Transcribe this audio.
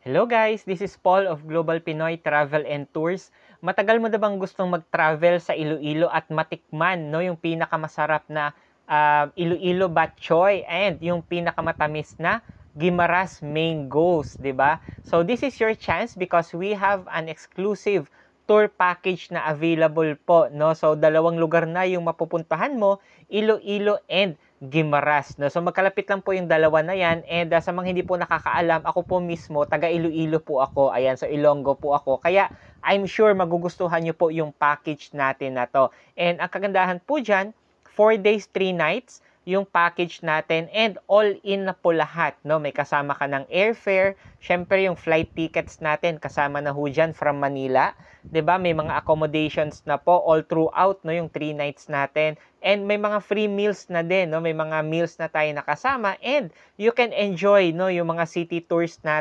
Hello guys, this is Paul of Global Pinoy Travel and Tours. Matagal mo na bang gustong mag-travel sa Iloilo at matikman yung pinakamasarap na Iloilo bok choy and yung pinakamatamis na Guimaras mangoes, 'di ba? So this is your chance because we have an exclusive tour package na available po, no? So dalawang lugar na yung mapupuntahan mo, Iloilo and Guimaras, no? So magkalapit lang po yung dalawa na yan, and sa mga hindi po nakakaalam, ako po mismo taga Iloilo po ako. Ayan, so Ilonggo po ako. Kaya I'm sure magugustuhan niyo po yung package natin na to. And ang kagandahan po diyan, 4 days, 3 nights yung package natin, and all in na po lahat, no? May kasama ka ng airfare, syempre yung flight tickets natin kasama na ho dyan from Manila, 'di ba? May mga accommodations na po all throughout, no, yung 3 nights natin. And may mga free meals na din, no? May mga meals na tayo nakasama, and you can enjoy, no, yung mga city tours natin